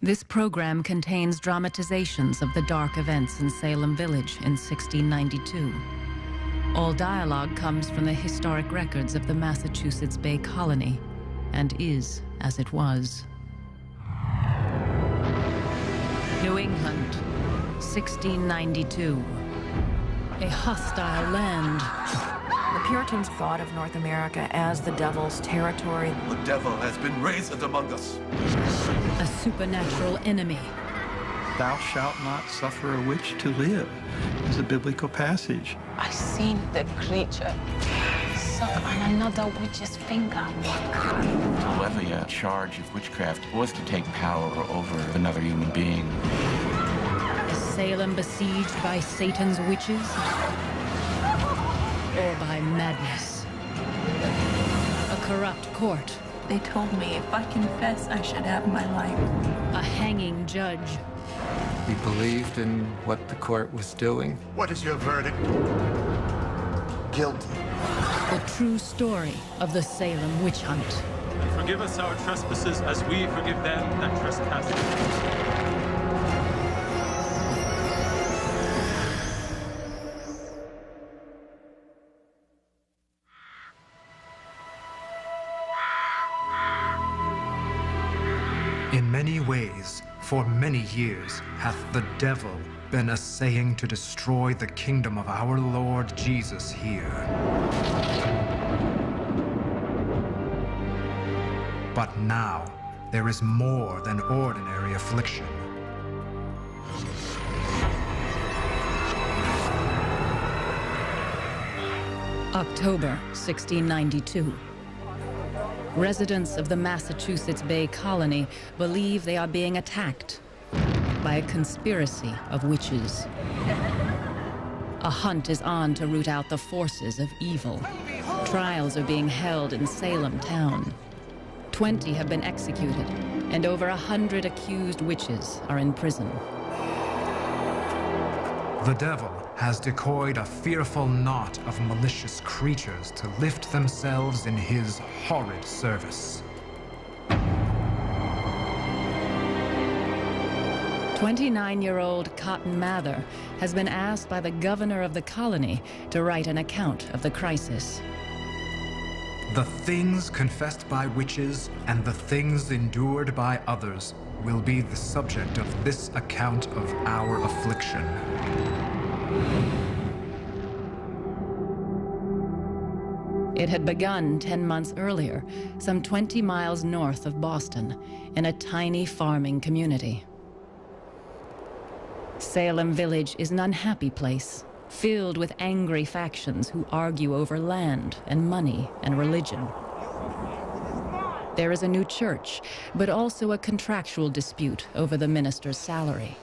This program contains dramatizations of the dark events in Salem Village in 1692. All dialogue comes from the historic records of the Massachusetts Bay Colony and is as it was. New England, 1692. A hostile land. The Puritans thought of North America as the devil's territory. The devil has been raised among us. A supernatural enemy. Thou shalt not suffer a witch to live is a biblical passage. I seen the creature suck on another witch's finger. To levy a charge of witchcraft was to take power over another human being. Is Salem besieged by Satan's witches? Or by madness? A corrupt court. They told me if I confess, I should have my life. A hanging judge. He believed in what the court was doing. What is your verdict? Guilty. The true story of the Salem witch hunt. Forgive us our trespasses as we forgive them that trespass against us. In many ways, for many years, hath the devil been essaying to destroy the kingdom of our Lord Jesus here. But now, there is more than ordinary affliction. October 1692. Residents of the Massachusetts Bay Colony believe they are being attacked by a conspiracy of witches. A hunt is on to root out the forces of evil. Trials are being held in Salem town. 20 have been executed, and over 100 accused witches are in prison. The devil has decoyed a fearful knot of malicious creatures to lift themselves in his horrid service. 29-year-old Cotton Mather has been asked by the governor of the colony to write an account of the crisis. The things confessed by witches and the things endured by others will be the subject of this account of our affliction. It had begun 10 months earlier, some 20 miles north of Boston, in a tiny farming community. Salem Village is an unhappy place, filled with angry factions who argue over land and money and religion. There is a new church, but also a contractual dispute over the minister's salary.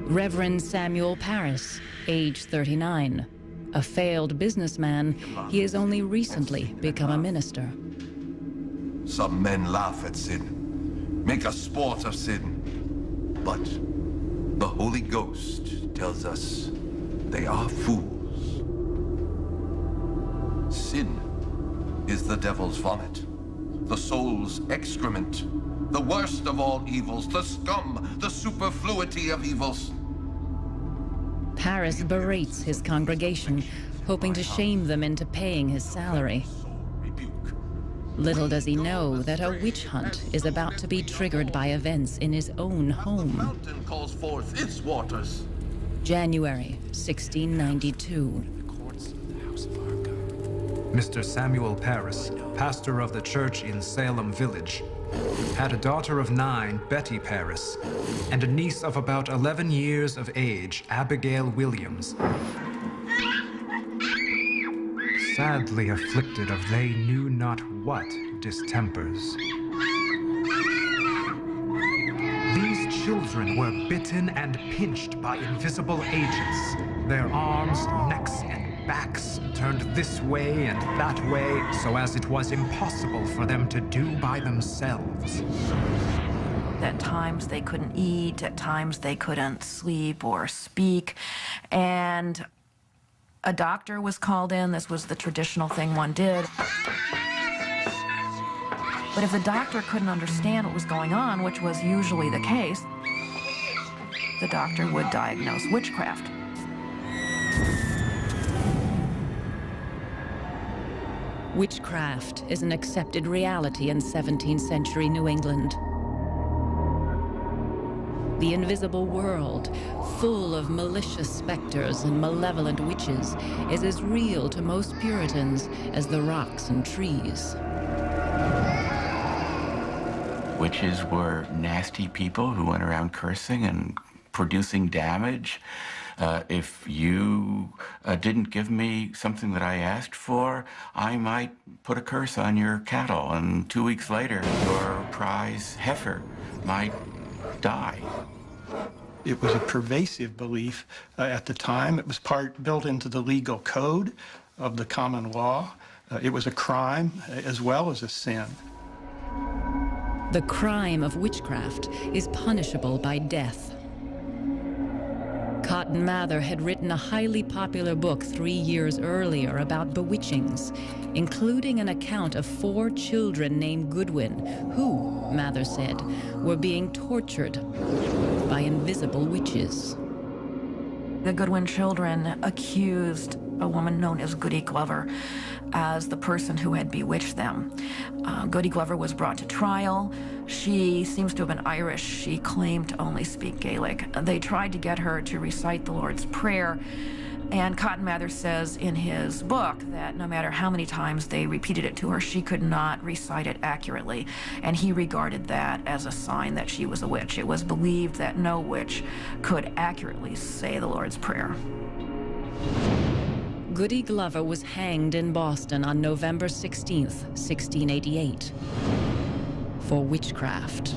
Reverend Samuel Parris, age 39. A failed businessman, he has only recently become a minister. Some men laugh at sin, make a sport of sin. But the Holy Ghost tells us they are fools. Sin is the devil's vomit, the soul's excrement, the worst of all evils, the scum, the superfluity of evils. Parris berates his congregation, hoping to shame them into paying his salary. Little does he know that a witch hunt is about to be triggered by events in his own home. The mountain calls forth its waters. January 1692. Mr. Samuel Parris, pastor of the church in Salem Village, had a daughter of 9, Betty Parris, and a niece of about 11 years of age, Abigail Williams, sadly afflicted of they knew not what distempers. These children were bitten and pinched by invisible agents, their arms, necks, and backs turned this way and that way, so as it was impossible for them to do by themselves. At times they couldn't eat, at times they couldn't sleep or speak, and a doctor was called in. This was the traditional thing one did. But if the doctor couldn't understand what was going on, which was usually the case, the doctor would diagnose witchcraft. Witchcraft is an accepted reality in 17th century New England. The invisible world, full of malicious specters and malevolent witches, is as real to most Puritans as the rocks and trees. Witches were nasty people who went around cursing and producing damage. If you didn't give me something that I asked for, I might put a curse on your cattle, and 2 weeks later, your prize heifer might die. It was a pervasive belief at the time. It was built into the legal code of the common law. It was a crime as well as a sin. The crime of witchcraft is punishable by death. Cotton Mather had written a highly popular book 3 years earlier about bewitchings, including an account of 4 children named Goodwin, who, Mather said, were being tortured by invisible witches. The Goodwin children accused a woman known as Goody Glover as the person who had bewitched them. Goody Glover was brought to trial. She seems to have been Irish. She claimed to only speak Gaelic. They tried to get her to recite the Lord's Prayer, and Cotton Mather says in his book that no matter how many times they repeated it to her, she could not recite it accurately, and he regarded that as a sign that she was a witch. It was believed that no witch could accurately say the Lord's Prayer. Goody Glover was hanged in Boston on November 16th, 1688, for witchcraft.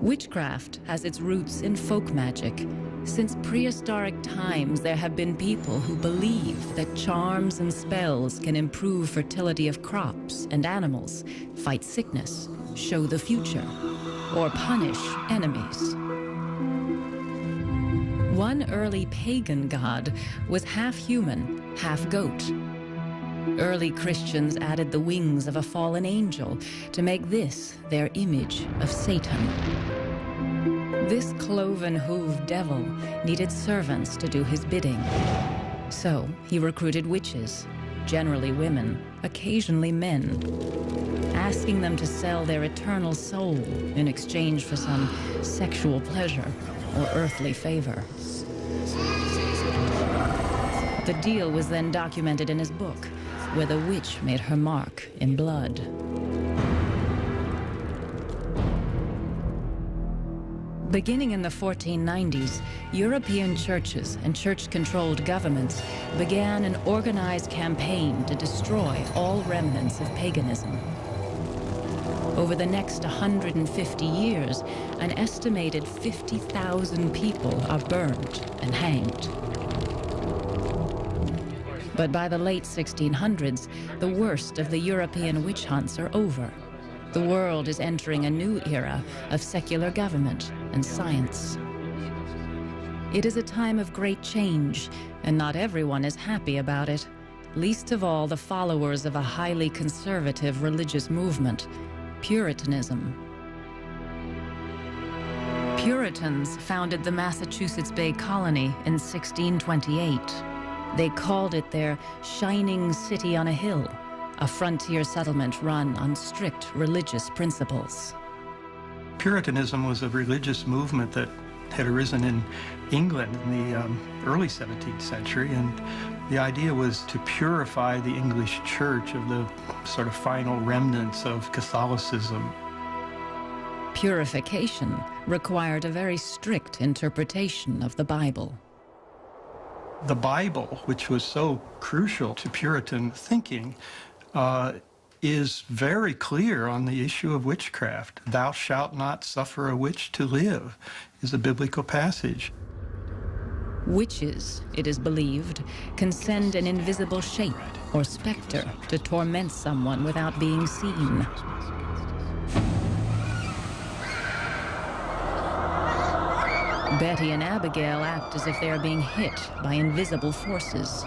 Witchcraft has its roots in folk magic. Since prehistoric times, there have been people who believe that charms and spells can improve fertility of crops and animals, fight sickness, show the future, or punish enemies. One early pagan god was half human, half goat. Early Christians added the wings of a fallen angel to make this their image of Satan. This cloven-hooved devil needed servants to do his bidding. So he recruited witches, generally women, occasionally men, asking them to sell their eternal soul in exchange for some sexual pleasure or earthly favor. The deal was then documented in his book, where the witch made her mark in blood. Beginning in the 1490s, European churches and church-controlled governments began an organized campaign to destroy all remnants of paganism. Over the next 150 years, an estimated 50,000 people are burned and hanged. But by the late 1600s, the worst of the European witch hunts are over. The world is entering a new era of secular government and science. It is a time of great change, and not everyone is happy about it, least of all the followers of a highly conservative religious movement, Puritanism. Puritans founded the Massachusetts Bay Colony in 1628. They called it their shining city on a hill, a frontier settlement run on strict religious principles. Puritanism was a religious movement that had arisen in England in the early 17th century, and the idea was to purify the English church of the sort of final remnants of Catholicism. Purification required a very strict interpretation of the Bible. The Bible, which was so crucial to Puritan thinking, is very clear on the issue of witchcraft. "Thou shalt not suffer a witch to live" is a biblical passage. Witches, it is believed, can send an invisible shape or specter to torment someone without being seen. Betty and Abigail act as if they are being hit by invisible forces.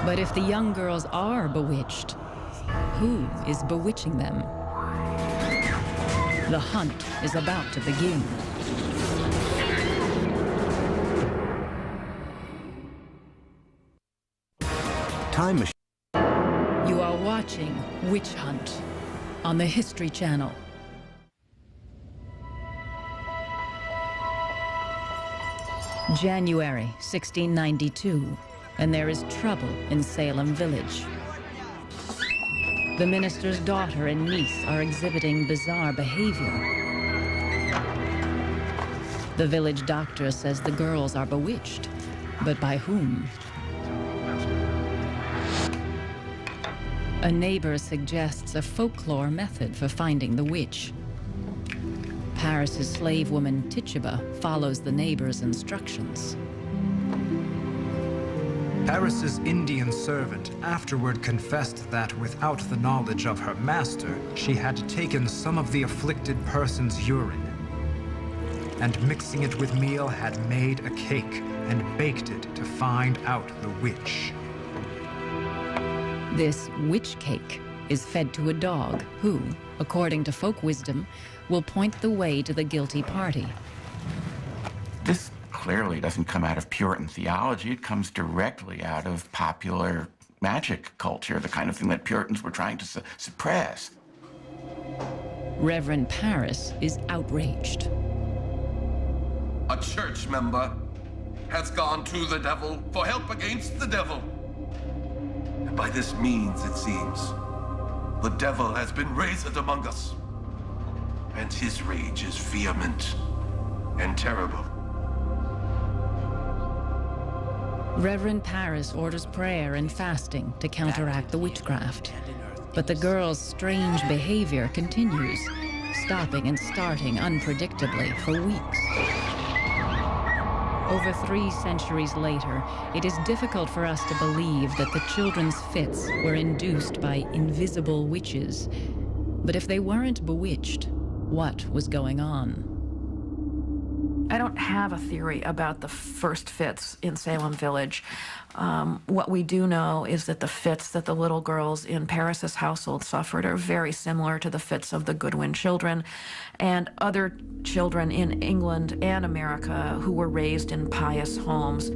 But if the young girls are bewitched, who is bewitching them? The hunt is about to begin. Time machine. You are watching Witch Hunt on the History Channel. January 1692, and there is trouble in Salem village. The minister's daughter and niece are exhibiting bizarre behavior. The village doctor says the girls are bewitched, but by whom? A neighbor suggests a folklore method for finding the witch. Paris's slave woman Tituba follows the neighbor's instructions. Paris's Indian servant afterward confessed that without the knowledge of her master, she had taken some of the afflicted person's urine, and mixing it with meal had made a cake and baked it to find out the witch. This witch cake is fed to a dog who, according to folk wisdom, will point the way to the guilty party. This clearly doesn't come out of Puritan theology. It comes directly out of popular magic culture, the kind of thing that Puritans were trying to suppress. Reverend Paris is outraged. A church member has gone to the devil for help against the devil. And by this means, it seems, the devil has been raised among us, and his rage is vehement and terrible. Reverend Paris orders prayer and fasting to counteract the witchcraft. But the girls' strange behavior continues, stopping and starting unpredictably for weeks. Over 3 centuries later, it is difficult for us to believe that the children's fits were induced by invisible witches. But if they weren't bewitched, what was going on? I don't have a theory about the first fits in Salem village. What we do know is that the fits that the little girls in Paris's household suffered are very similar to the fits of the Goodwin children and other children in England and America who were raised in pious homes.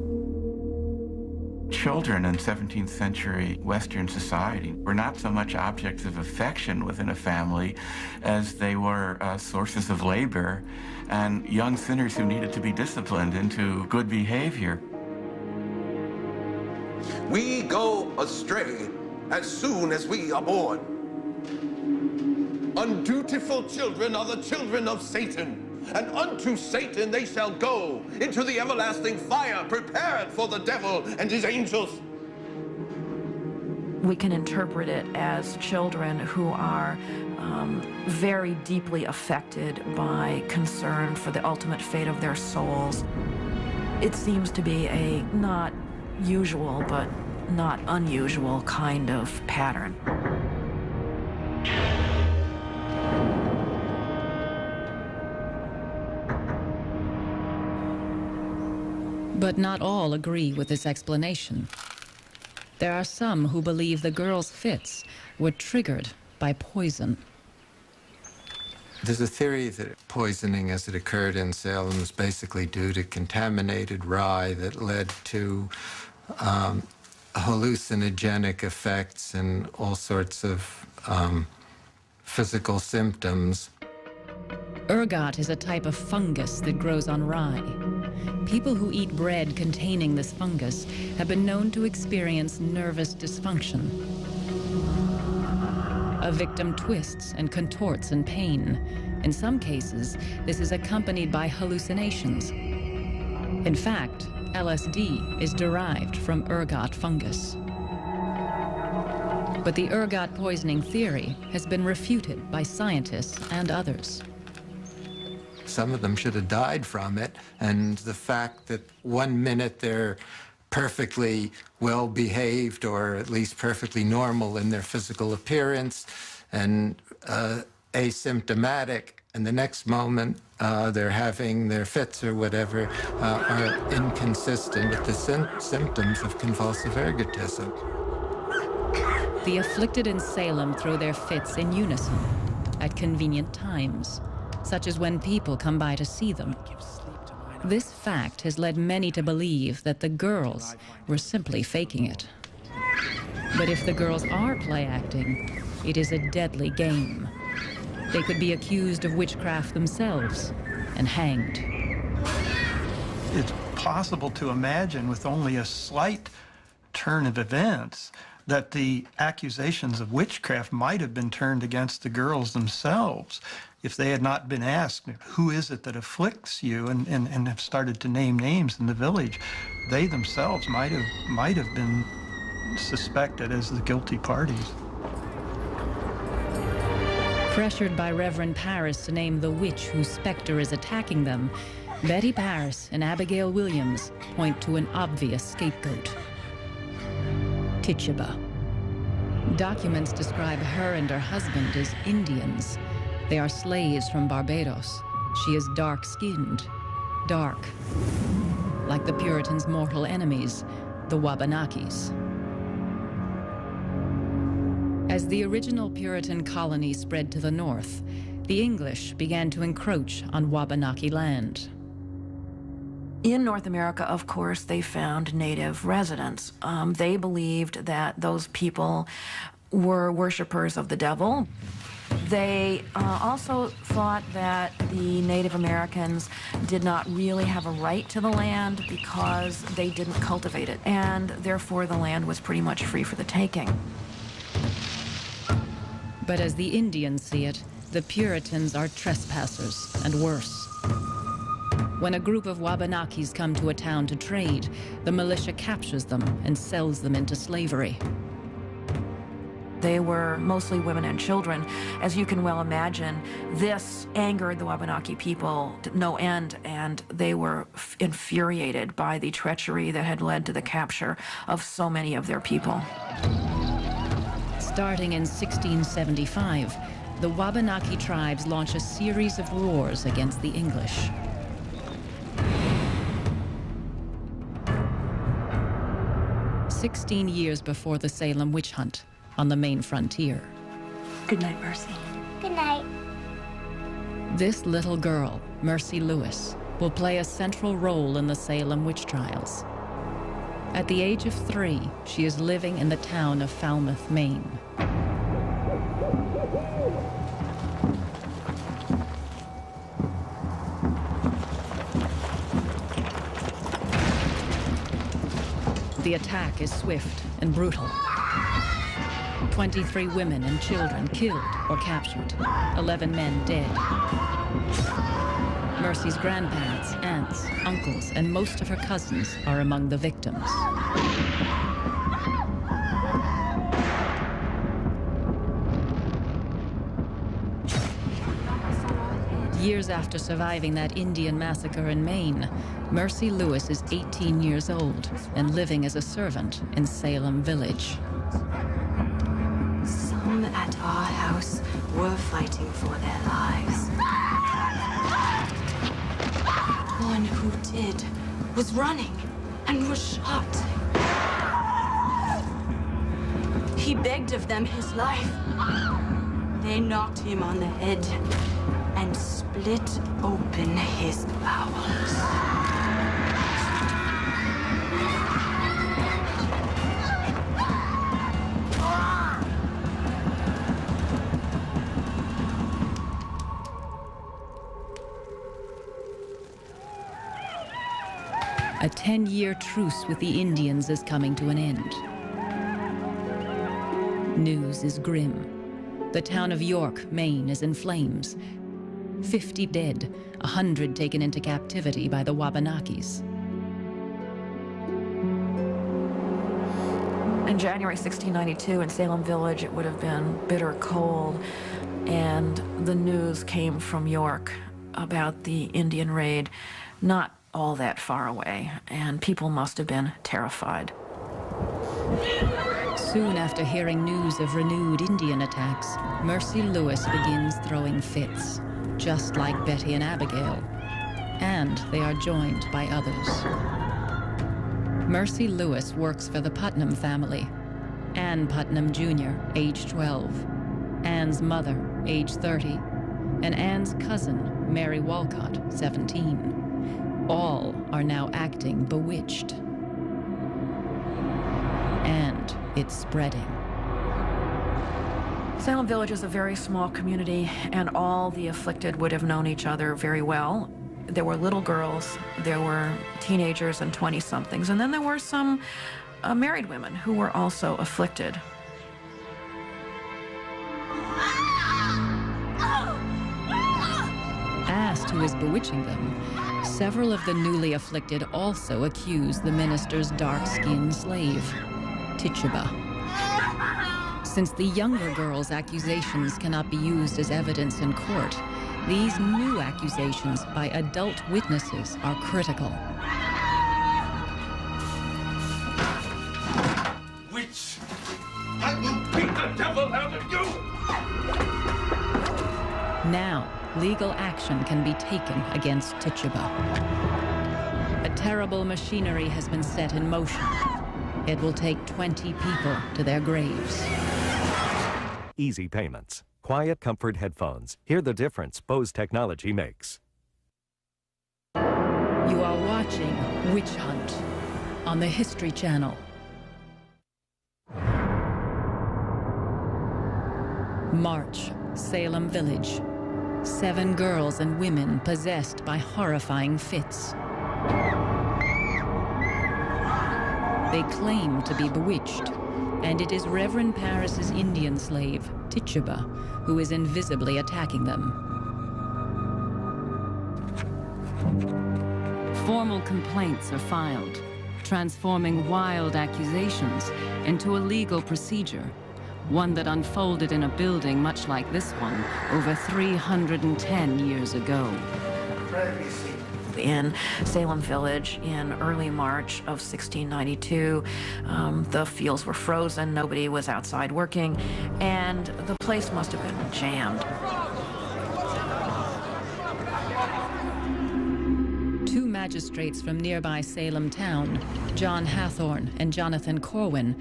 Children in 17th century Western society were not so much objects of affection within a family as they were sources of labor and young sinners who needed to be disciplined into good behavior. We go astray as soon as we are born. Undutiful children are the children of Satan, and unto Satan they shall go into the everlasting fire prepared for the devil and his angels. We can interpret it as children who are very deeply affected by concern for the ultimate fate of their souls. It seems to be a not usual but not unusual kind of pattern. But not all agree with this explanation. There are some who believe the girls' fits were triggered by poison. There's a theory that poisoning as it occurred in Salem was basically due to contaminated rye that led to hallucinogenic effects and all sorts of physical symptoms. Ergot is a type of fungus that grows on rye. People who eat bread containing this fungus have been known to experience nervous dysfunction. A victim twists and contorts in pain. In some cases, this is accompanied by hallucinations. In fact, LSD is derived from ergot fungus. But the ergot poisoning theory has been refuted by scientists and others. Some of them should have died from it, and the fact that 1 minute they're perfectly well-behaved or at least perfectly normal in their physical appearance and asymptomatic, and the next moment they're having their fits or whatever, are inconsistent with the symptoms of convulsive ergotism. The afflicted in Salem throw their fits in unison at convenient times, such as when people come by to see them. This fact has led many to believe that the girls were simply faking it. But if the girls are play acting, it is a deadly game. They could be accused of witchcraft themselves and hanged. It's possible to imagine, with only a slight turn of events, that the accusations of witchcraft might have been turned against the girls themselves if they had not been asked, who is it that afflicts you, and have started to name names in the village. They themselves might have been suspected as the guilty parties. Pressured by Reverend Parris to name the witch whose specter is attacking them, Betty Parris and Abigail Williams point to an obvious scapegoat: Tituba. Documents describe her and her husband as Indians. They are slaves from Barbados. She is dark-skinned, dark, like the Puritans' mortal enemies, the Wabanakis. As the original Puritan colony spread to the north, the English began to encroach on Wabanaki land. In North America, of course, they found native residents. They believed that those people were worshipers of the devil. They also thought that the Native Americans did not really have a right to the land because they didn't cultivate it, and therefore the land was pretty much free for the taking. But as the Indians see it, the Puritans are trespassers, and worse. When a group of Wabanakis come to a town to trade, the militia captures them and sells them into slavery. They were mostly women and children. As you can well imagine, this angered the Wabanaki people to no end, and they were infuriated by the treachery that had led to the capture of so many of their people. Starting in 1675, the Wabanaki tribes launch a series of wars against the English. "16 years before the Salem witch hunt on the main frontier. Good night, Mercy. Good night. This little girl, Mercy Lewis, will play a central role in the Salem witch trials. At the age of 3, she is living in the town of Falmouth, Maine. The attack is swift and brutal. 23 women and children killed or captured, 11 men dead. Mercy's grandparents, aunts, uncles, and most of her cousins are among the victims. Years after surviving that Indian massacre in Maine, Mercy Lewis is 18 years old and living as a servant in Salem Village. Some at our house were fighting for their lives. One who did was running and was shot. He begged of them his life. They knocked him on the head and split open his bowels. A 10-year truce with the Indians is coming to an end. News is grim. The town of York, Maine, is in flames. 50 dead, 100 taken into captivity by the Wabanakis. In January 1692, in Salem Village, it would have been bitter cold, and the news came from York about the Indian raid, not all that far away, and people must have been terrified. Soon after hearing news of renewed Indian attacks, Mercy Lewis begins throwing fits. just like Betty and Abigail, and they are joined by others. Mercy Lewis works for the Putnam family. Ann Putnam Jr., age 12, Ann's mother, age 30, and Ann's cousin, Mary Walcott, 17. All are now acting bewitched. And it's spreading. Salem Village is a very small community, and all the afflicted would have known each other very well. There were little girls, there were teenagers and 20-somethings, and then there were some married women who were also afflicted. Asked who is bewitching them, several of the newly afflicted also accuse the minister's dark-skinned slave, Tituba. Since the younger girl's accusations cannot be used as evidence in court, these new accusations by adult witnesses are critical. Witch! I will beat the devil out of you! Now, legal action can be taken against Tituba. A terrible machinery has been set in motion. It will take 20 people to their graves. Easy payments. Quiet comfort headphones. Hear the difference Bose technology makes. You are watching Witch Hunt on the History Channel. March, Salem Village. 7 girls and women possessed by horrifying fits. They claim to be bewitched, and it is Reverend Parris's Indian slave, Tituba, who is invisibly attacking them. Formal complaints are filed, transforming wild accusations into a legal procedure, one that unfolded in a building much like this one over 310 years ago. In Salem Village in early March of 1692, the fields were frozen, nobody was outside working, and the place must have been jammed. 2 magistrates from nearby Salem town, John Hathorne and Jonathan Corwin,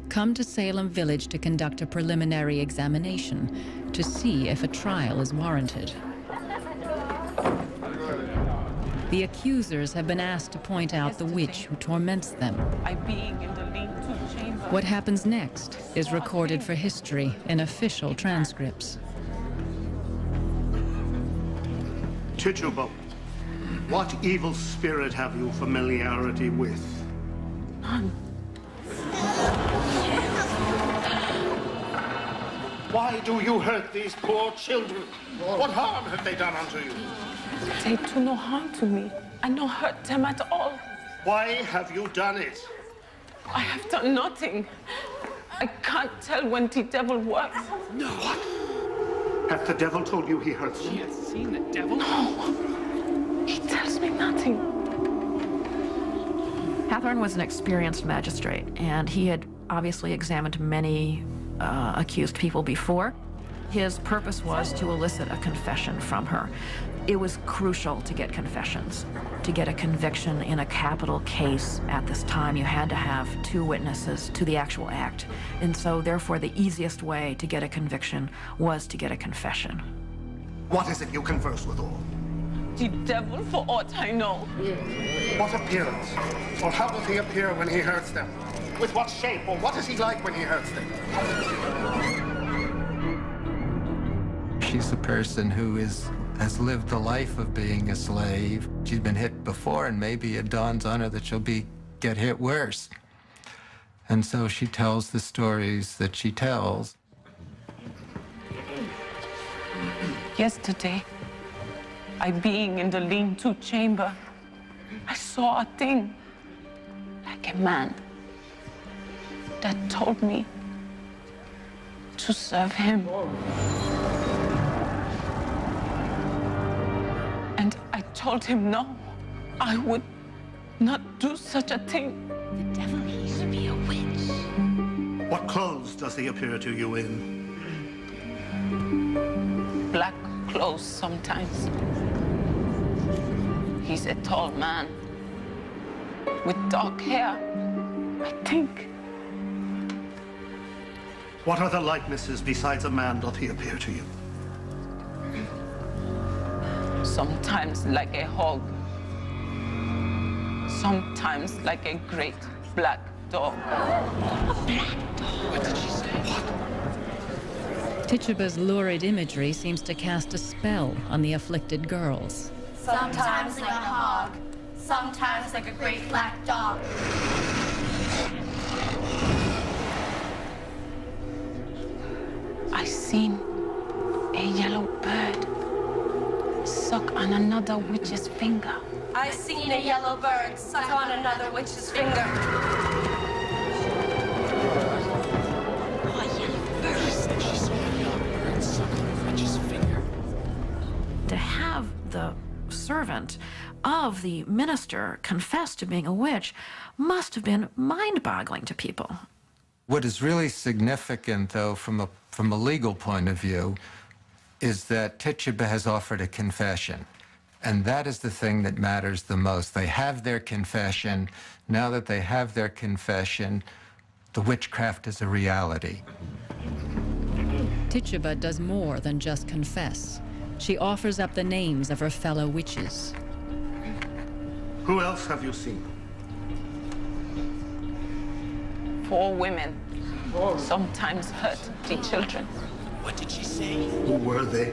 come to Salem Village to conduct a preliminary examination to see if a trial is warranted. The accusers have been asked to point out the witch who torments them. What happens next is recorded for history in official transcripts. Tituba, what evil spirit have you familiarity with? None. Why do you hurt these poor children? What harm have they done unto you? They do no harm to me. I no hurt them at all. Why have you done it? I have done nothing. I can't tell when the devil works. No. What? Hath the devil told you he hurts you? She has seen the devil? No. He tells me nothing. Hathorne was an experienced magistrate, and he had obviously examined many accused people before. His purpose was to elicit a confession from her. It was crucial to get confessions. To get a conviction in a capital case at this time, you had to have 2 witnesses to the actual act. And so, therefore, the easiest way to get a conviction was to get a confession. What is it you converse with all? The devil, for aught I know. What appearance? Or how does he appear when he hurts them? With what shape? Or what is he like when he hurts them? She's a person who has lived the life of being a slave. She's been hit before, and maybe it dawns on her that she'll get hit worse. And so she tells the stories that she tells. Yesterday, I being in the lean-to chamber, I saw a thing, like a man, that told me to serve him. And I told him no, I would not do such a thing. The devil used to be a witch. What clothes does he appear to you in? Black clothes sometimes. He's a tall man with dark hair, I think. What other likenesses besides a man doth he appear to you? Sometimes like a hog. Sometimes like a great black dog. A black dog? What did she say? Tituba's lurid imagery seems to cast a spell on the afflicted girls. Sometimes like a hog, sometimes like a great black dog. I seen a yellow bird suck on another witch's finger. I seen a yellow bird suck on another witch's finger. To have the servant of the minister confess to being a witch must have been mind-boggling to people. What is really significant, though, from a legal point of view, is that Tituba has offered a confession. And that is the thing that matters the most. They have their confession. Now that they have their confession, the witchcraft is a reality. Tituba does more than just confess. She offers up the names of her fellow witches. Who else have you seen? 4 women sometimes hurt the children. What did she say? Who were they?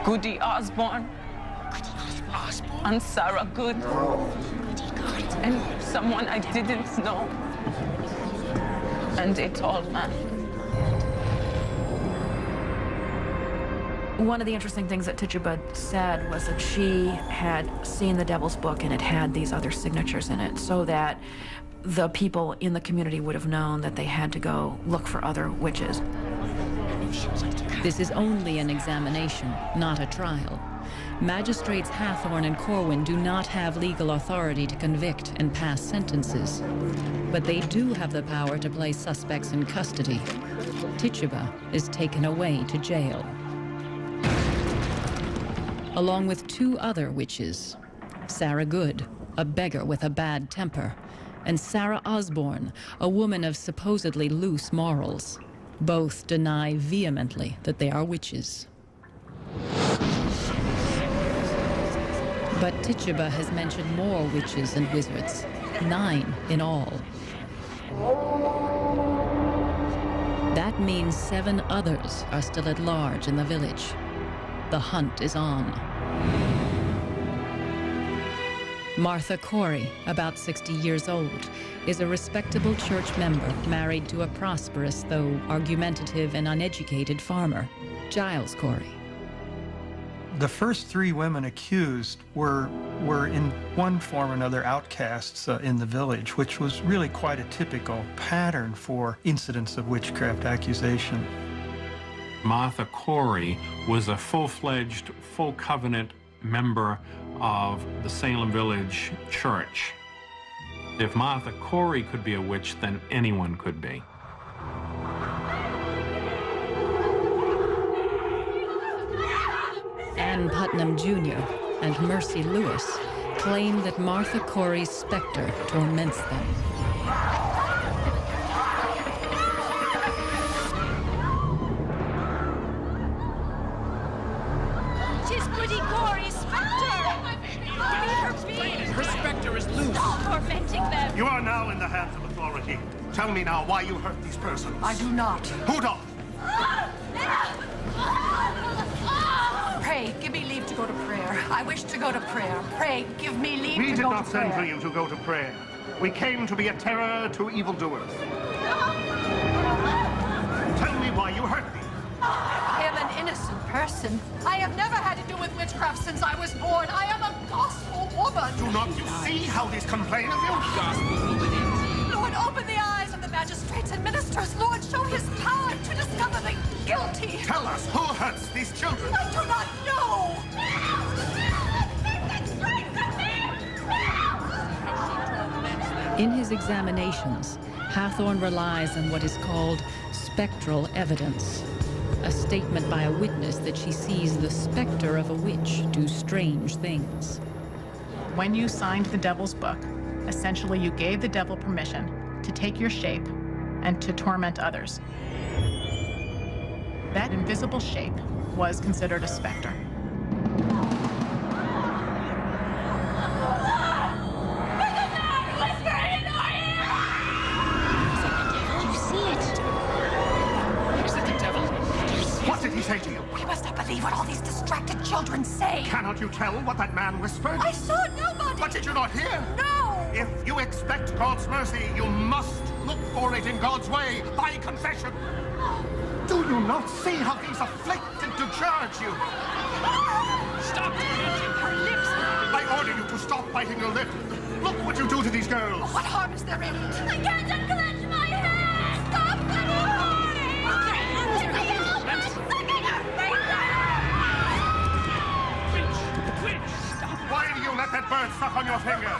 Goody Osborne. And Sarah Good. And someone I didn't know. And a tall man. One of the interesting things that Tituba said was that she had seen the Devil's Book and it had these other signatures in it, so that the people in the community would have known that they had to go look for other witches. This is only an examination, not a trial. Magistrates Hathorne and Corwin do not have legal authority to convict and pass sentences, but they do have the power to place suspects in custody. Tituba is taken away to jail, along with 2 other witches, Sarah Good, a beggar with a bad temper, and Sarah Osborne, a woman of supposedly loose morals. Both deny vehemently that they are witches. But Tituba has mentioned more witches and wizards, 9 in all. That means 7 others are still at large in the village. The hunt is on. Martha Corey, about 60 years old, is a respectable church member married to a prosperous, though argumentative and uneducated farmer, Giles Corey. The first 3 women accused were in one form or another outcasts in the village, which was really quite a typical pattern for incidents of witchcraft accusation. Martha Corey was a full-fledged, full-covenant member of the Salem Village Church. If Martha Corey could be a witch, then anyone could be. Ann Putnam Jr. and Mercy Lewis claim that Martha Corey's specter torments them. She's Goody Corey's specter! Leave her be! Her specter is loose! Stop tormenting them! You are now in the hands of authority. Tell me now why you hurt these persons. I do not. Who doth? Pray, give me leave to go to prayer. I wish to go to prayer. Pray, give me leave We to did go not to send prayer. for you to go to prayer. We came to be a terror to evildoers. Tell me why you hurt these. I am an innocent person. I have never had to do with witchcraft since I was born. I am a gospel woman. Do not you see how these complain of you? Lord, open the eyes of the magistrates and ministers. Lord, show his power to discover the guilty. Tell us, who hurts these children? I do not know. In his examinations, Hathorne relies on what is called spectral evidence. A statement by a witness that she sees the specter of a witch do strange things. When you signed the devil's book, essentially you gave the devil permission to take your shape and to torment others. That invisible shape was considered a specter. Say to you? We must not believe what all these distracted children say. Cannot you tell what that man whispered? I saw nobody. But did you not hear? No. If you expect God's mercy, you must look for it in God's way, by confession. Do you not see how these afflicted to charge you? Stop biting her lips. I order you to stop biting your lip. Look what you do to these girls. What harm is there in it? I can't unclench my hand. Stop biting her. Why do you let that bird suck on your finger?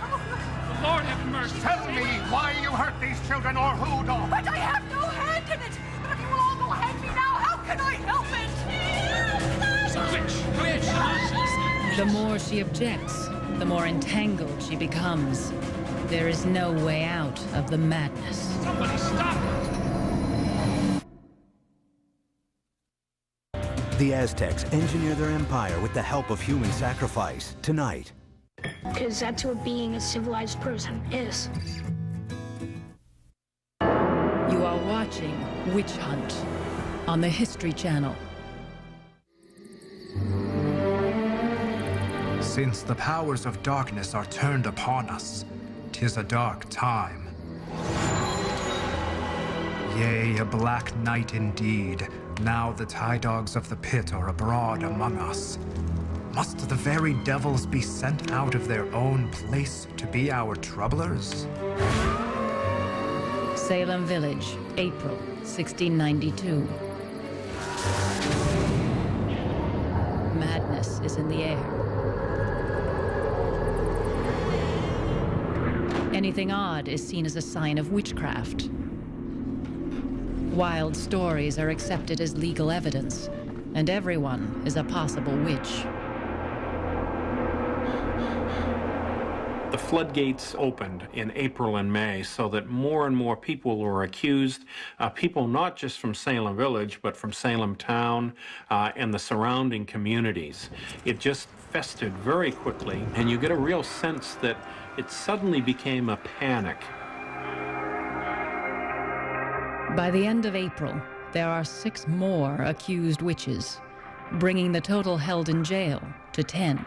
Lord have mercy. Tell me why you hurt these children or who don't. But I have no hand in it. But if you will all go ahead me now, how can I help it? The more she objects, the more entangled she becomes. There is no way out of the madness. Somebody stop her! The Aztecs engineer their empire with the help of human sacrifice tonight. Because that's what being a civilized person is. You are watching Witch Hunt on the History Channel. Since the powers of darkness are turned upon us, 'tis a dark time. Yea, a black night indeed. Now the tie dogs of the pit are abroad among us. Must the very devils be sent out of their own place to be our troublers? Salem Village, April 1692. Madness is in the air. Anything odd is seen as a sign of witchcraft. Wild stories are accepted as legal evidence, and everyone is a possible witch. The floodgates opened in April and May so that more and more people were accused, people not just from Salem Village, but from Salem Town and the surrounding communities. It just festered very quickly, and you get a real sense that it suddenly became a panic. By the end of April, there are 6 more accused witches, bringing the total held in jail to 10.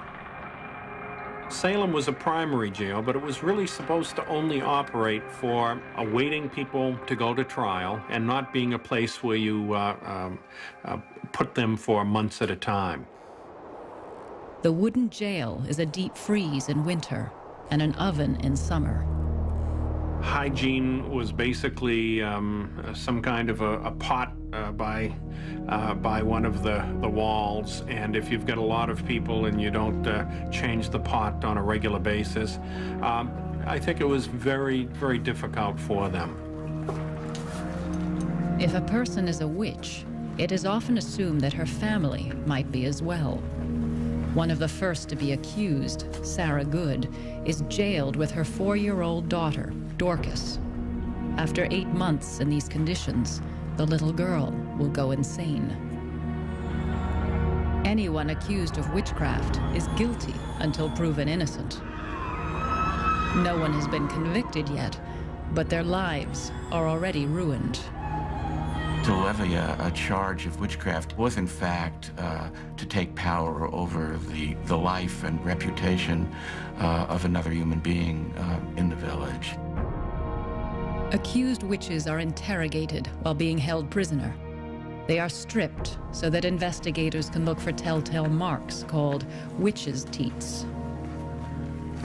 Salem was a primary jail, but it was really supposed to only operate for awaiting people to go to trial and not being a place where you put them for months at a time. The wooden jail is a deep freeze in winter and an oven in summer. Hygiene was basically some kind of a pot by one of the walls, and if you've got a lot of people and you don't change the pot on a regular basis, I think it was very, very difficult for them. If a person is a witch, it is often assumed that her family might be as well. One of the first to be accused, Sarah Good, is jailed with her 4-year-old daughter, Dorcas. After 8 months in these conditions, the little girl will go insane. Anyone accused of witchcraft is guilty until proven innocent. No one has been convicted yet, but their lives are already ruined. To levy a charge of witchcraft was, in fact, to take power over the life and reputation of another human being in the village. Accused witches are interrogated while being held prisoner. They are stripped so that investigators can look for telltale marks called witches' teats.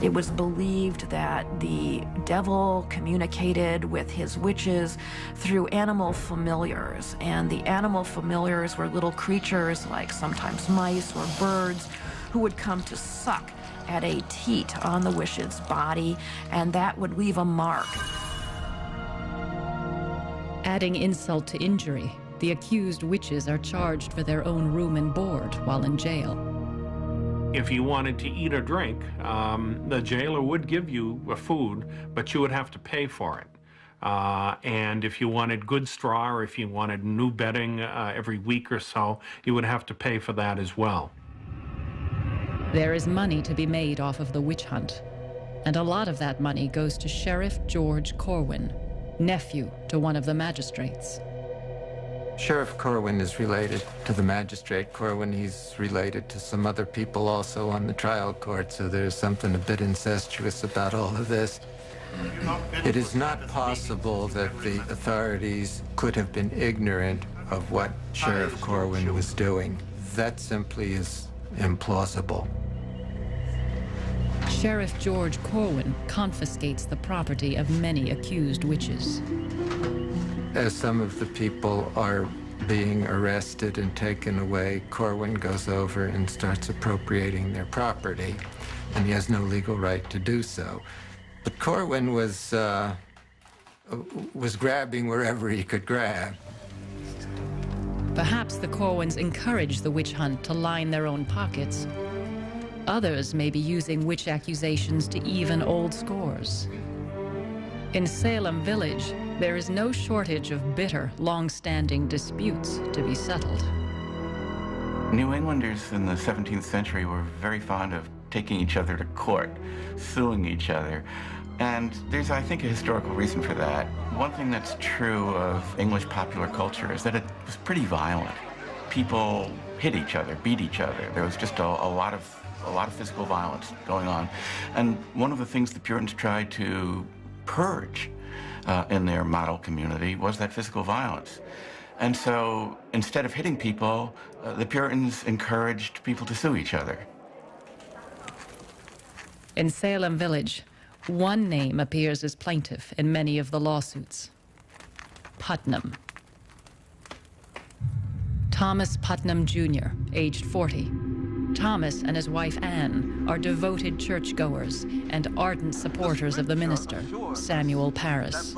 It was believed that the devil communicated with his witches through animal familiars, and the animal familiars were little creatures like sometimes mice or birds who would come to suck at a teat on the witch's body, and that would leave a mark. Adding insult to injury, the accused witches are charged for their own room and board while in jail. If you wanted to eat or drink, the jailer would give you a food, but you would have to pay for it. And if you wanted good straw, or if you wanted new bedding every week or so, you would have to pay for that as well. There is money to be made off of the witch hunt, and a lot of that money goes to Sheriff George Corwin, nephew to one of the magistrates. Sheriff Corwin is related to the magistrate Corwin. He's related to some other people also on the trial court, so there's something a bit incestuous about all of this. It is not possible that the authorities could have been ignorant of what Sheriff Corwin was doing. That simply is implausible. Sheriff George Corwin confiscates the property of many accused witches. As some of the people are being arrested and taken away, Corwin goes over and starts appropriating their property, and he has no legal right to do so. But Corwin was grabbing wherever he could grab. Perhaps the Corwins encourage the witch hunt to line their own pockets. Others may be using witch accusations to even old scores. In Salem Village, there is no shortage of bitter, long-standing disputes to be settled. New Englanders in the 17th century were very fond of taking each other to court, suing each other. And there's, I think, a historical reason for that. One thing that's true of English popular culture is that it was pretty violent. People hit each other, beat each other. There was just a lot of physical violence going on. And one of the things the Puritans tried to purge in their model community was that physical violence. And so instead of hitting people, the Puritans encouraged people to sue each other. In Salem Village, one name appears as plaintiff in many of the lawsuits: Putnam. Thomas Putnam Jr., aged 40. Thomas and his wife Anne are devoted churchgoers and ardent supporters of the minister, Samuel Parris.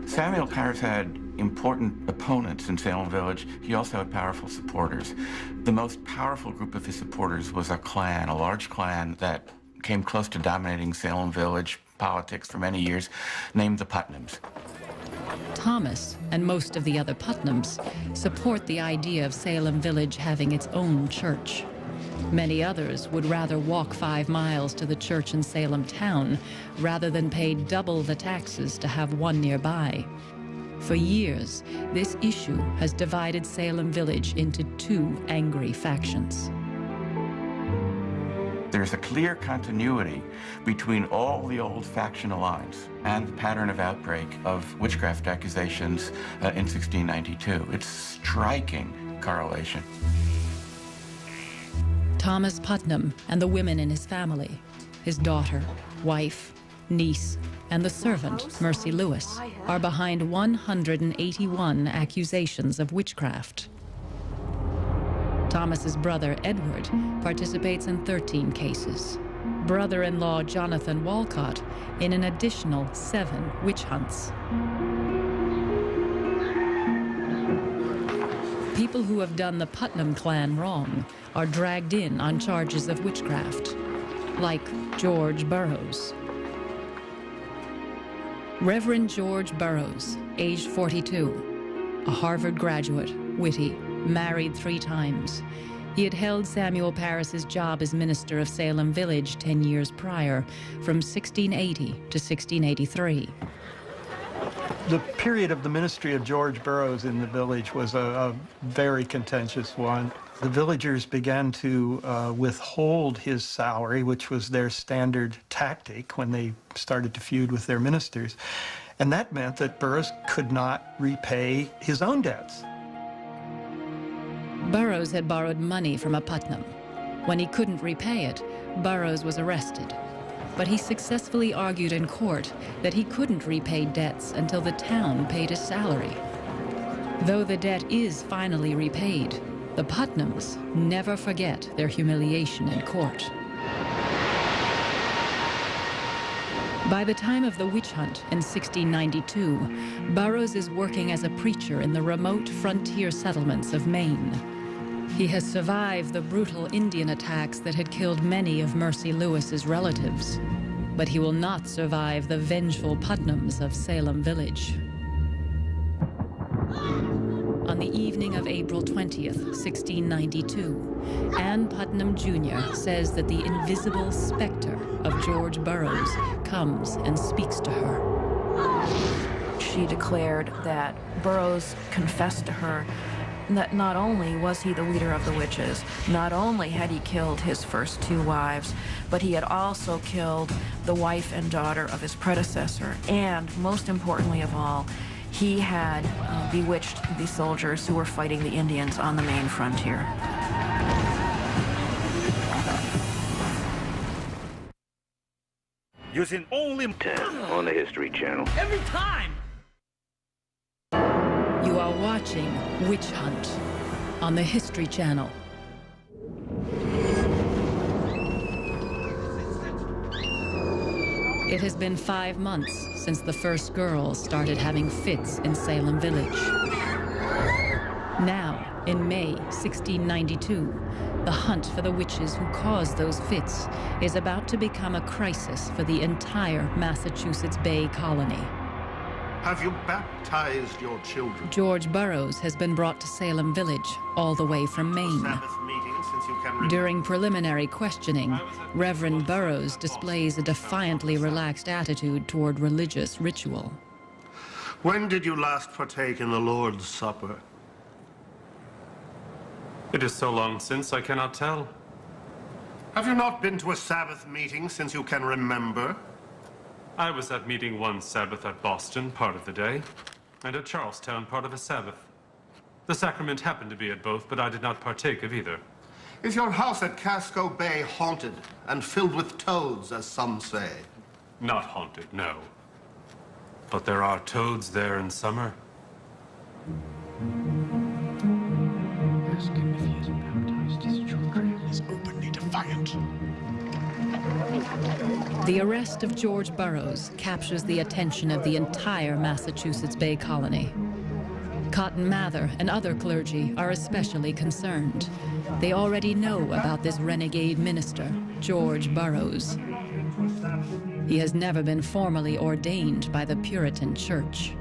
Samuel Parris had important opponents in Salem Village. He also had powerful supporters. The most powerful group of his supporters was a clan, a large clan that came close to dominating Salem Village politics for many years, named the Putnams. Thomas and most of the other Putnams support the idea of Salem Village having its own church. Many others would rather walk 5 miles to the church in Salem town rather than pay double the taxes to have one nearby. For years, this issue has divided Salem Village into 2 angry factions. There's a clear continuity between all the old factional lines and the pattern of outbreak of witchcraft accusations in 1692. It's striking correlation. Thomas Putnam and the women in his family, his daughter, wife, niece, and the servant, Mercy Lewis, are behind 181 accusations of witchcraft. Thomas's brother, Edward, participates in 13 cases. Brother-in-law Jonathan Walcott in an additional 7 witch hunts. People who have done the Putnam clan wrong are dragged in on charges of witchcraft, like George Burroughs. Reverend George Burroughs, aged 42, a Harvard graduate, witty, married 3 times. He had held Samuel Parris's job as minister of Salem Village 10 years prior, from 1680 to 1683. The period of the ministry of George Burroughs in the village was a very contentious one. The villagers began to withhold his salary, which was their standard tactic when they started to feud with their ministers. And that meant that Burroughs could not repay his own debts. Burroughs had borrowed money from a Putnam. When he couldn't repay it, Burroughs was arrested. But he successfully argued in court that he couldn't repay debts until the town paid his salary. Though the debt is finally repaid, the Putnams never forget their humiliation in court. By the time of the witch hunt in 1692, Burroughs is working as a preacher in the remote frontier settlements of Maine. He has survived the brutal Indian attacks that had killed many of Mercy Lewis's relatives, but he will not survive the vengeful Putnams of Salem Village. On the evening of April 20th, 1692, Ann Putnam Jr. says that the invisible specter of George Burroughs comes and speaks to her. She declared that Burroughs confessed to her that not only was he the leader of the witches, not only had he killed his first two wives, but he had also killed the wife and daughter of his predecessor, and most importantly of all, he had bewitched the soldiers who were fighting the Indians on the Maine frontier. Using only 10 on the History Channel. Every time! You are watching Witch Hunt on the History Channel. It has been 5 months since the first girls started having fits in Salem Village. Now, in May 1692, the hunt for the witches who caused those fits is about to become a crisis for the entire Massachusetts Bay Colony. Have you baptized your children? George Burroughs has been brought to Salem Village, all the way from Maine. Sabbath meeting since you can remember. During preliminary questioning, Reverend Burroughs displays a defiantly relaxed attitude toward religious ritual. When did you last partake in the Lord's Supper? It is so long since I cannot tell. Have you not been to a Sabbath meeting since you can remember? I was at meeting one Sabbath at Boston, part of the day, and at Charlestown, part of a Sabbath. The sacrament happened to be at both, but I did not partake of either. Is your house at Casco Bay haunted and filled with toads, as some say? Not haunted, no. But there are toads there in summer. Ask him if he has baptized his children. He's openly defiant. The arrest of George Burroughs captures the attention of the entire Massachusetts Bay Colony. Cotton Mather and other clergy are especially concerned. They already know about this renegade minister, George Burroughs. He has never been formally ordained by the Puritan Church.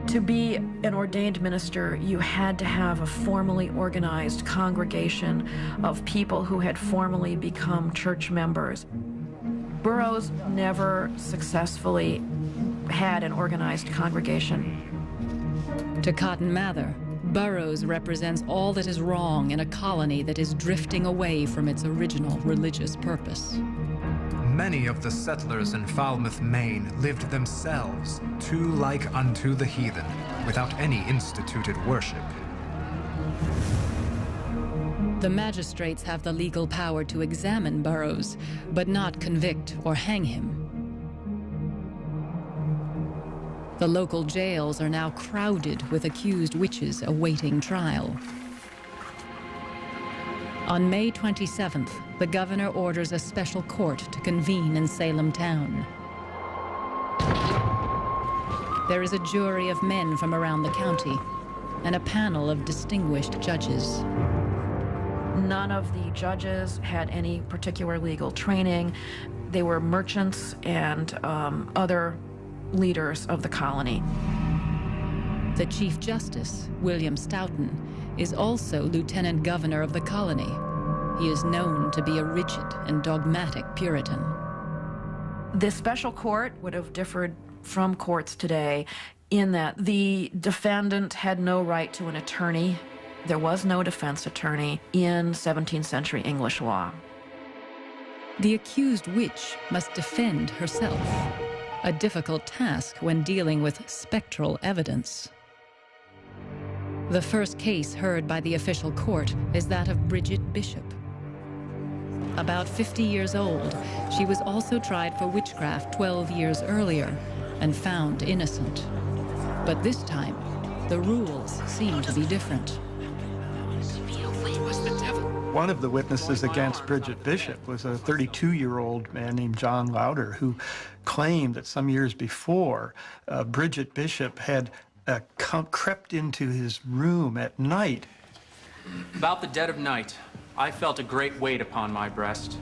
To be an ordained minister, you had to have a formally organized congregation of people who had formally become church members. Burroughs never successfully had an organized congregation. To Cotton Mather, Burroughs represents all that is wrong in a colony that is drifting away from its original religious purpose. Many of the settlers in Falmouth, Maine, lived themselves too like unto the heathen, without any instituted worship. The magistrates have the legal power to examine Burroughs, but not convict or hang him. The local jails are now crowded with accused witches awaiting trial. On May 27th, the governor orders a special court to convene in Salem town. There is a jury of men from around the county and a panel of distinguished judges. None of the judges had any particular legal training. They were merchants and other leaders of the colony. The Chief Justice, William Stoughton, is also Lieutenant Governor of the colony. He is known to be a rigid and dogmatic Puritan. This special court would have differed from courts today in that the defendant had no right to an attorney. There was no defense attorney in 17th century English law. The accused witch must defend herself, a difficult task when dealing with spectral evidence. The first case heard by the official court is that of Bridget Bishop. About 50 years old, she was also tried for witchcraft 12 years earlier and found innocent. But this time, the rules seem to be different. It was the devil. One of the witnesses against Bridget Bishop was a 32-year-old man named John Lauder, who claimed that some years before, Bridget Bishop had crept into his room at night. About the dead of night, I felt a great weight upon my breast,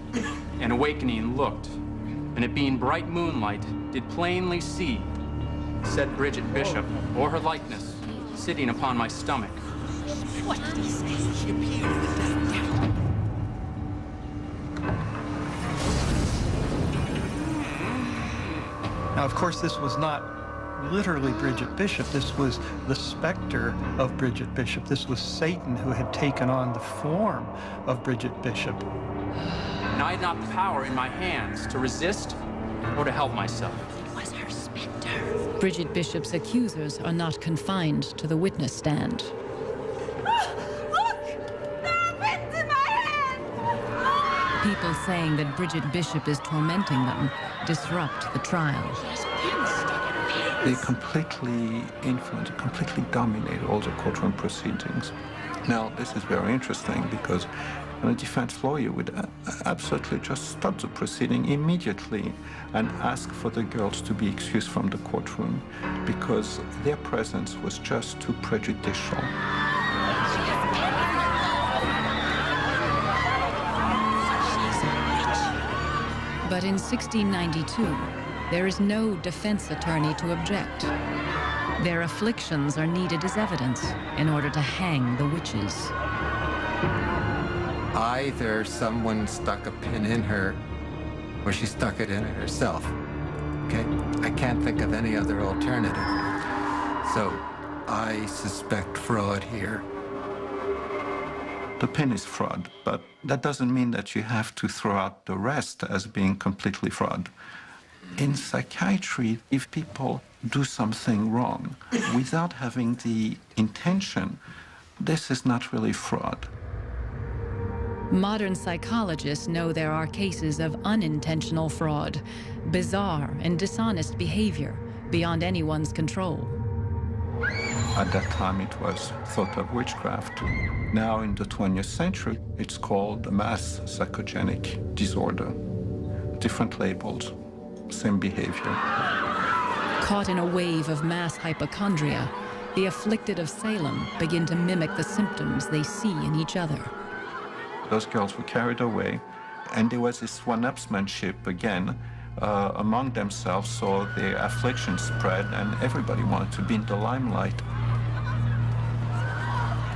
and awakening looked, and it being bright moonlight, did plainly see said Bridget Bishop, or her likeness, sitting upon my stomach. What did he say? She appeared in the death. Now, of course, this was not literally Bridget Bishop. This was the specter of Bridget Bishop. This was Satan who had taken on the form of Bridget Bishop. And I had not the power in my hands to resist or to help myself. It was her specter. Bridget Bishop's accusers are not confined to the witness stand. People saying that Bridget Bishop is tormenting them disrupt the trial. They completely influence, completely dominate all the courtroom proceedings. Now, this is very interesting because a defense lawyer would absolutely just stop the proceeding immediately and ask for the girls to be excused from the courtroom because their presence was just too prejudicial. But in 1692, there is no defense attorney to object. Their afflictions are needed as evidence in order to hang the witches. Either someone stuck a pin in her, or she stuck it in herself. Okay? I can't think of any other alternative. So, I suspect fraud here. The pin is fraud, but that doesn't mean that you have to throw out the rest as being completely fraud. In psychiatry, if people do something wrong without having the intention, this is not really fraud. Modern psychologists know there are cases of unintentional fraud, bizarre and dishonest behavior beyond anyone's control. At that time, it was thought of witchcraft. Now, in the 20th century, it's called a mass psychogenic disorder. Different labels, same behavior. Caught in a wave of mass hypochondria, the afflicted of Salem begin to mimic the symptoms they see in each other. Those girls were carried away, and there was this one-upsmanship again among themselves, so their affliction spread, and everybody wanted to be in the limelight.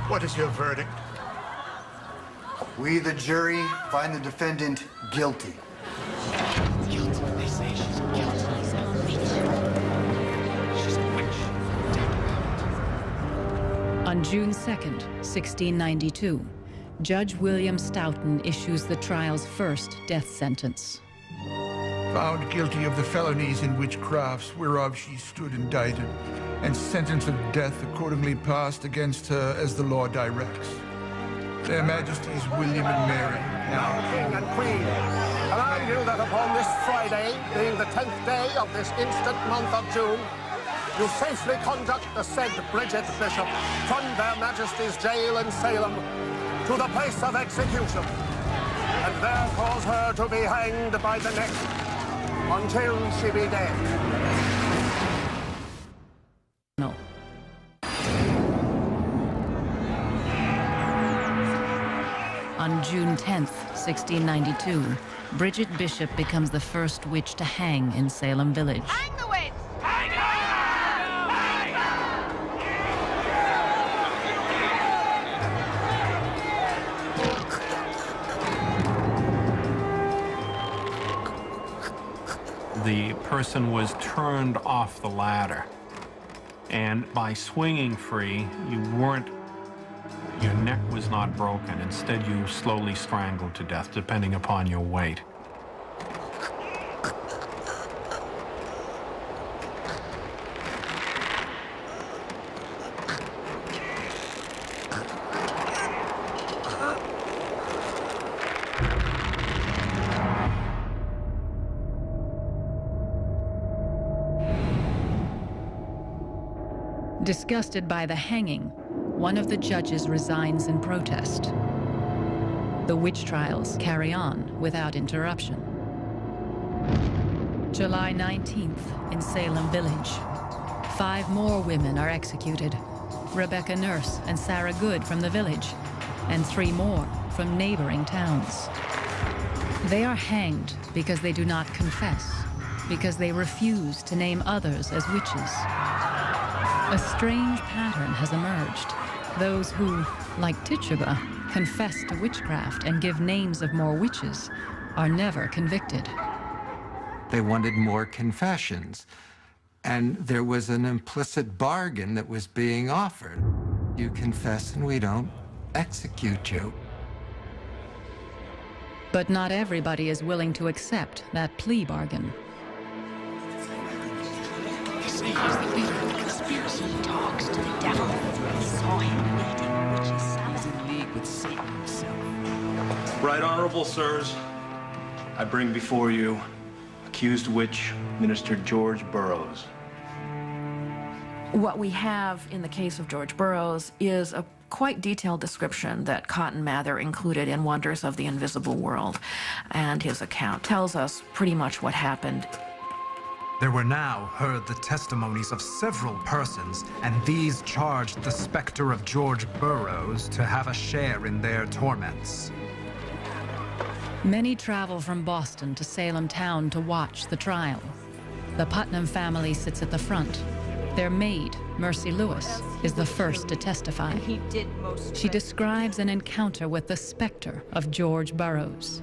What is your verdict? We, the jury, find the defendant guilty. Guilty. They say she's guilty. She's a witch. She's a witch. On June 2nd, 1692, Judge William Stoughton issues the trial's first death sentence. Found guilty of the felonies in witchcrafts whereof she stood indicted, and sentence of death accordingly passed against her as the law directs. Their Majesties William and Mary, now King and Queen, command you that upon this Friday, being the 10th day of this instant month of June, you safely conduct the said Bridget Bishop from their Majesties' jail in Salem to the place of execution, and there cause her to be hanged by the neck until she be dead. No. On June 10th, 1692, Bridget Bishop becomes the first witch to hang in Salem Village. Hang the witch! The person was turned off the ladder, and by swinging free, your neck was not broken. Instead, you slowly strangled to death, depending upon your weight. Disgusted by the hanging, one of the judges resigns in protest. The witch trials carry on without interruption. July 19th in Salem Village. 5 more women are executed. Rebecca Nurse and Sarah Good from the village, and 3 more from neighboring towns. They are hanged because they do not confess, because they refuse to name others as witches. A strange pattern has emerged. Those who, like Tituba, confess to witchcraft and give names of more witches are never convicted. They wanted more confessions, and there was an implicit bargain that was being offered. You confess and we don't execute you. But not everybody is willing to accept that plea bargain. They say he's the leader of the conspiracy. He talks to the devil. He saw him leading witches' Sabbath. He's in league with Satan himself. Right Honorable Sirs, I bring before you accused witch, Minister George Burroughs. What we have in the case of George Burroughs is a quite detailed description that Cotton Mather included in Wonders of the Invisible World, and his account tells us pretty much what happened. There were now heard the testimonies of several persons, and these charged the specter of George Burroughs to have a share in their torments. Many travel from Boston to Salem town to watch the trial. The Putnam family sits at the front. Their maid, Mercy Lewis, is the first to testify. She describes an encounter with the specter of George Burroughs.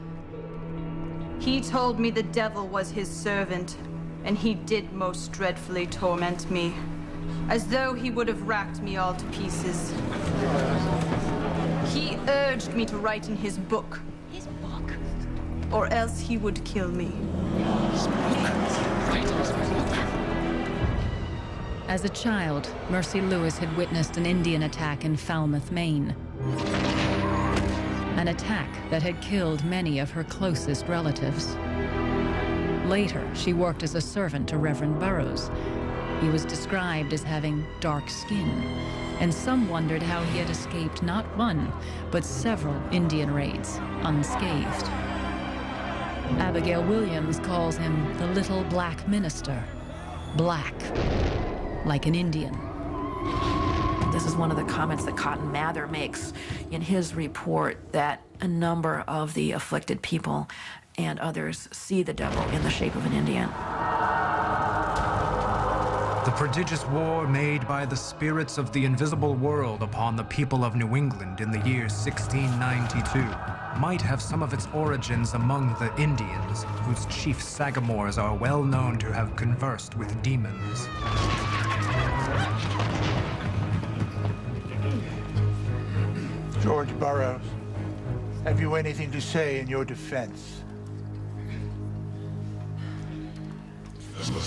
He told me the devil was his servant, and he did most dreadfully torment me, as though he would have racked me all to pieces. He urged me to write in his book. His book? Or else he would kill me. His book? Write his book. As a child, Mercy Lewis had witnessed an Indian attack in Falmouth, Maine. An attack that had killed many of her closest relatives. Later, she worked as a servant to Reverend Burroughs. He was described as having dark skin, and some wondered how he had escaped not one, but several Indian raids unscathed. Abigail Williams calls him the Little Black Minister. Black, like an Indian. This is one of the comments that Cotton Mather makes in his report, that a number of the afflicted people and others see the devil in the shape of an Indian. The prodigious war made by the spirits of the invisible world upon the people of New England in the year 1692 might have some of its origins among the Indians, whose chief sagamores are well known to have conversed with demons. George Burroughs, have you anything to say in your defense? See what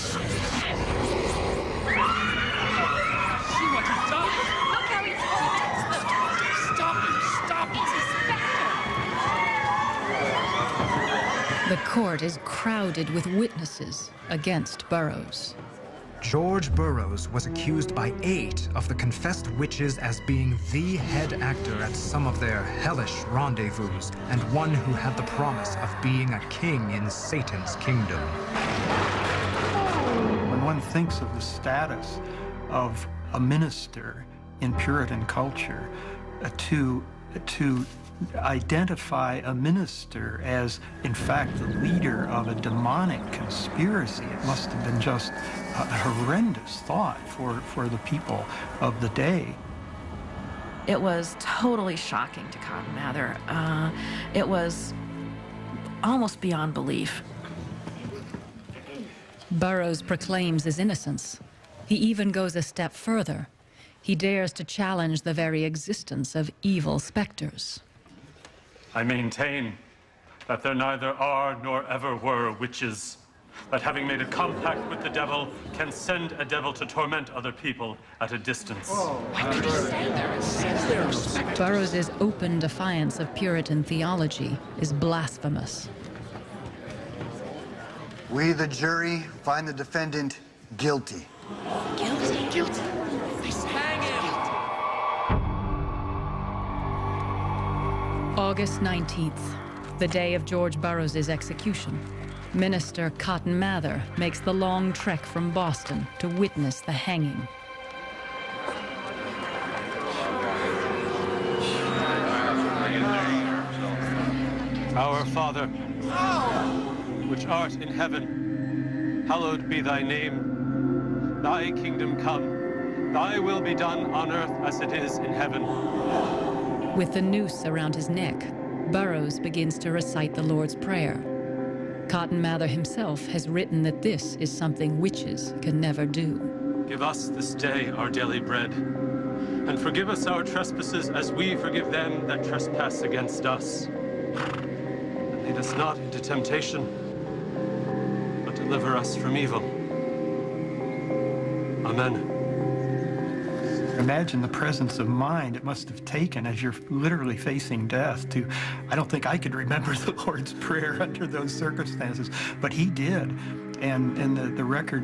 he's done? Look how he's Stop him! Stop! It's his The court is crowded with witnesses against Burroughs. George Burroughs was accused by 8 of the confessed witches as being the head actor at some of their hellish rendezvous, and one who had the promise of being a king in Satan's kingdom. When one thinks of the status of a minister in Puritan culture, to identify a minister as, in fact, the leader of a demonic conspiracy, it must have been just a horrendous thought for the people of the day. It was totally shocking to Cotton Mather. It was almost beyond belief. Burroughs proclaims his innocence. He even goes a step further. He dares to challenge the very existence of evil specters. I maintain that there neither are nor ever were witches, that having made a compact with the devil can send a devil to torment other people at a distance. Why could he stand there and say there are specters? Burroughs' open defiance of Puritan theology is blasphemous. We, the jury, find the defendant guilty. Guilty? Guilty. Hang him! August 19th, the day of George Burroughs' execution. Minister Cotton Mather makes the long trek from Boston to witness the hanging. Our Father, which art in heaven, hallowed be thy name. Thy kingdom come, thy will be done on earth as it is in heaven. With the noose around his neck, Burroughs begins to recite the Lord's Prayer. Cotton Mather himself has written that this is something witches can never do. Give us this day our daily bread, and forgive us our trespasses as we forgive them that trespass against us. And lead us not into temptation, but deliver us from evil. Amen. Imagine the presence of mind it must have taken as you're literally facing death to, I don't think I could remember the Lord's Prayer under those circumstances, but he did. And the record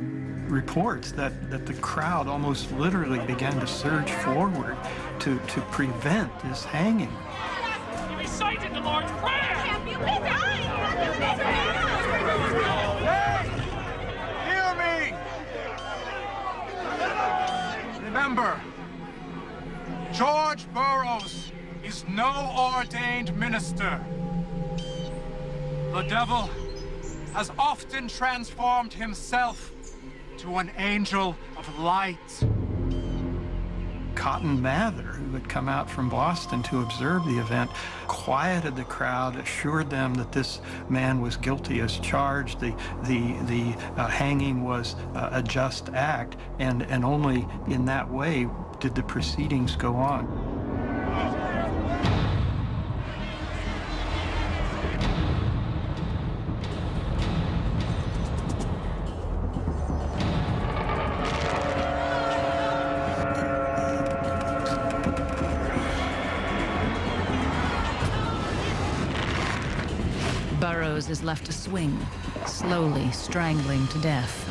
reports that the crowd almost literally began to surge forward to prevent this hanging. He recited the Lord's Prayer! Hear me! Remember, George Burroughs is no ordained minister. The devil has often transformed himself to an angel of light. Cotton Mather, who had come out from Boston to observe the event, quieted the crowd, assured them that this man was guilty as charged. The hanging was a just act, and only in that way did the proceedings go on. Burroughs is left to swing, slowly strangling to death.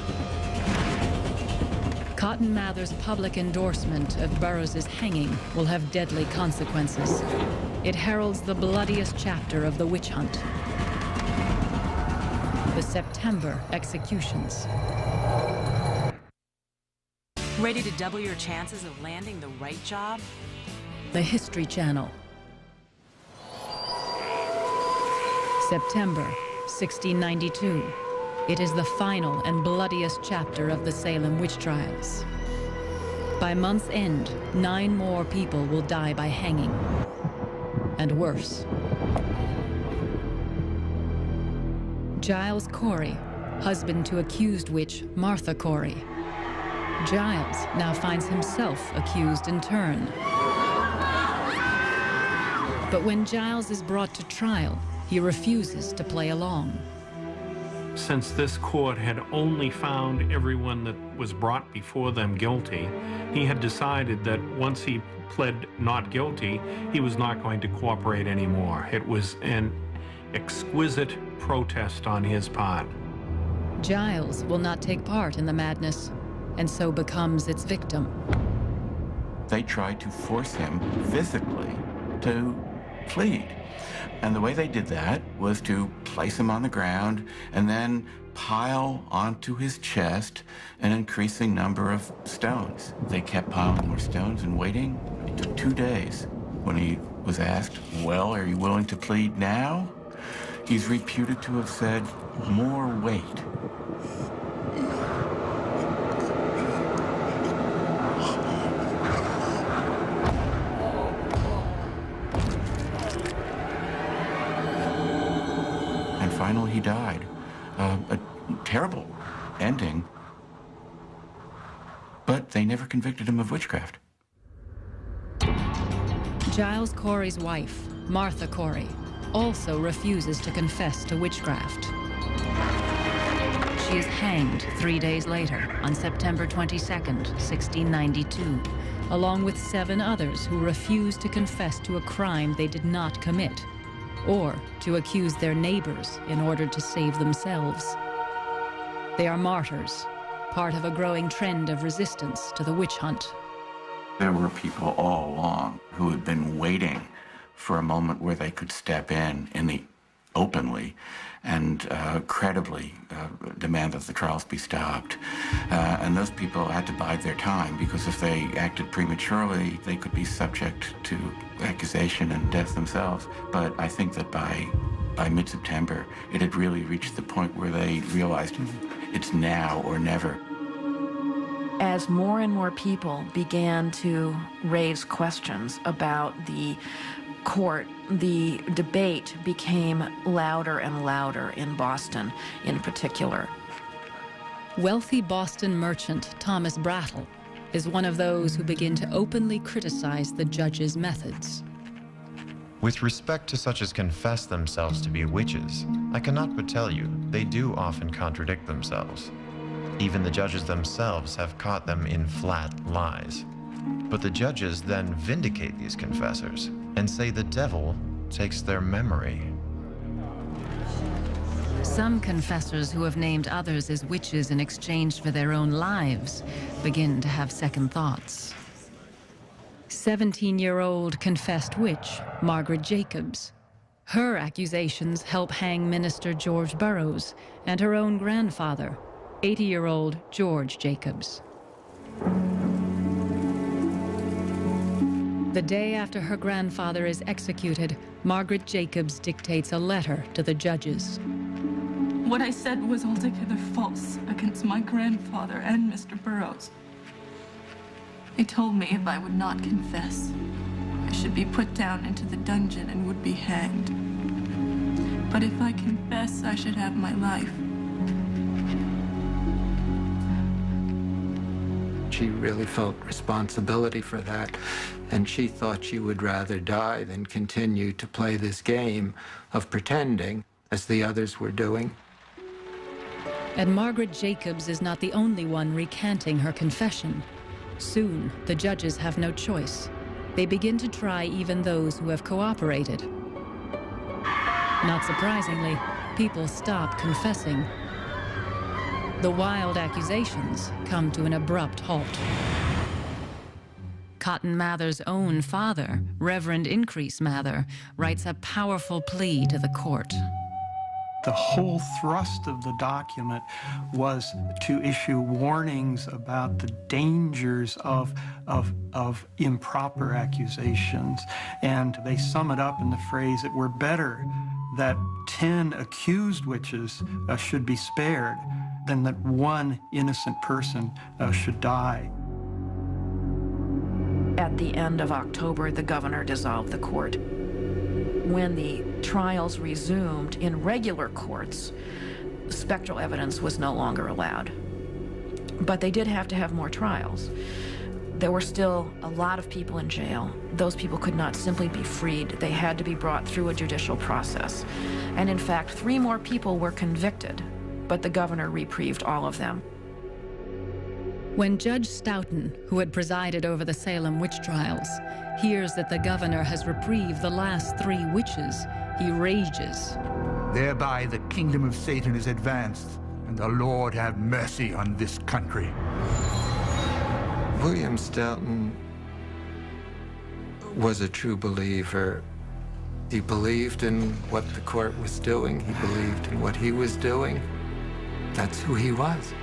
Cotton Mather's public endorsement of Burroughs' hanging will have deadly consequences. It heralds the bloodiest chapter of the witch hunt. The September executions. Ready to double your chances of landing the right job? The History Channel. September 1692. It is the final and bloodiest chapter of the Salem witch trials. By month's end, 9 more people will die by hanging. And worse. Giles Corey, husband to accused witch Martha Corey. Giles now finds himself accused in turn. But when Giles is brought to trial, he refuses to play along. Since this court had only found everyone that was brought before them guilty, he had decided that once he pled not guilty, he was not going to cooperate anymore. It was an exquisite protest on his part. Giles will not take part in the madness, and so becomes its victim. They tried to force him physically to plead. And the way they did that was to place him on the ground and then pile onto his chest an increasing number of stones. They kept piling more stones and waiting. It took 2 days. When he was asked, well, are you willing to plead now? He's reputed to have said, more weight. Finally, he died. A terrible ending. But they never convicted him of witchcraft. Giles Corey's wife, Martha Corey, also refuses to confess to witchcraft. She is hanged 3 days later, on September 22nd, 1692, along with 7 others who refused to confess to a crime they did not commit, or to accuse their neighbors in order to save themselves. They are martyrs, part of a growing trend of resistance to the witch hunt. There were people all along who had been waiting for a moment where they could step in the openly and credibly demand that the trials be stopped. And those people had to bide their time, because if they acted prematurely, they could be subject to accusation and death themselves. But I think that by mid-September, it had really reached the point where they realized it's now or never. As more and more people began to raise questions about the court, the debate became louder and louder in Boston in particular. Wealthy Boston merchant Thomas Brattle is one of those who begin to openly criticize the judge's methods. With respect to such as confess themselves to be witches, I cannot but tell you they do often contradict themselves. Even the judges themselves have caught them in flat lies. But the judges then vindicate these confessors and say the devil takes their memory. Some confessors who have named others as witches in exchange for their own lives begin to have second thoughts. 17-year-old confessed witch Margaret Jacobs. Her accusations help hang Minister George Burroughs and her own grandfather, 80-year-old George Jacobs. The day after her grandfather is executed, Margaret Jacobs dictates a letter to the judges. What I said was altogether false against my grandfather and Mr. Burroughs. They told me if I would not confess, I should be put down into the dungeon and would be hanged. But if I confess, I should have my life. She really felt responsibility for that, and she thought she would rather die than continue to play this game of pretending, as the others were doing. And Margaret Jacobs is not the only one recanting her confession. Soon, the judges have no choice. They begin to try even those who have cooperated. Not surprisingly, people stop confessing. The wild accusations come to an abrupt halt. Cotton Mather's own father, Reverend Increase Mather, writes a powerful plea to the court. The whole thrust of the document was to issue warnings about the dangers of improper accusations. And they sum it up in the phrase, it were better that 10 accused witches should be spared than that one innocent person should die. At the end of October, the governor dissolved the court. When the trials resumed in regular courts, spectral evidence was no longer allowed. But they did have to have more trials. There were still a lot of people in jail. Those people could not simply be freed. They had to be brought through a judicial process. And in fact, 3 more people were convicted, but the governor reprieved all of them. When Judge Stoughton, who had presided over the Salem witch trials, hears that the governor has reprieved the last 3 witches, he rages. Thereby the kingdom of Satan is advanced, and the Lord have mercy on this country. William Stoughton was a true believer. He believed in what the court was doing. He believed in what he was doing. That's who he was.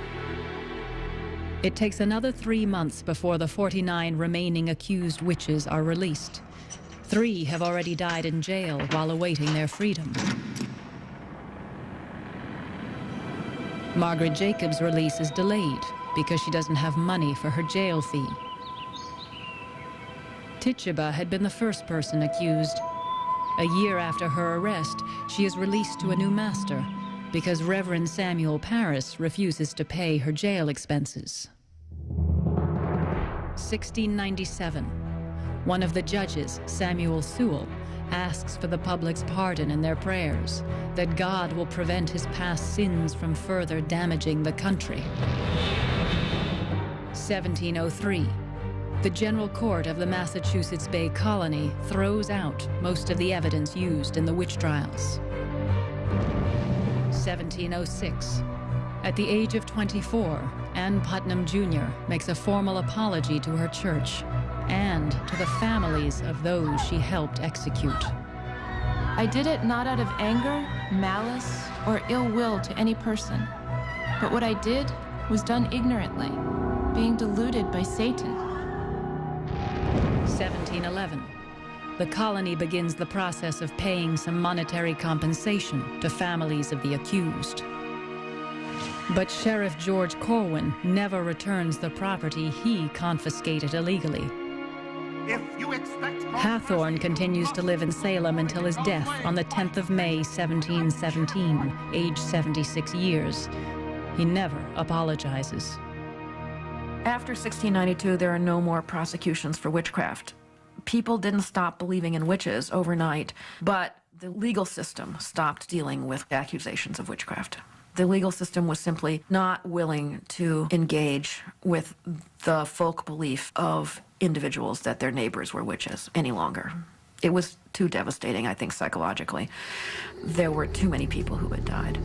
It takes another 3 months before the 49 remaining accused witches are released. 3 have already died in jail while awaiting their freedom. Margaret Jacobs' release is delayed because she doesn't have money for her jail fee. Tituba had been the first person accused. A year after her arrest, she is released to a new master because Reverend Samuel Parris refuses to pay her jail expenses. 1697. One of the judges, Samuel Sewell, asks for the public's pardon in their prayers, that God will prevent his past sins from further damaging the country. 1703. The General Court of the Massachusetts Bay Colony throws out most of the evidence used in the witch trials. 1706. At the age of 24, Ann Putnam Jr. makes a formal apology to her church and to the families of those she helped execute. I did it not out of anger, malice, or ill will to any person, but what I did was done ignorantly, being deluded by Satan. 1711. The colony begins the process of paying some monetary compensation to families of the accused. But Sheriff George Corwin never returns the property he confiscated illegally. Hathorne continues to live in Salem until his death on the 10th of May, 1717, age 76 years. He never apologizes. After 1692, there are no more prosecutions for witchcraft. People didn't stop believing in witches overnight, but the legal system stopped dealing with accusations of witchcraft. The legal system was simply not willing to engage with the folk belief of individuals that their neighbors were witches any longer. It was too devastating, I think, psychologically. There were too many people who had died.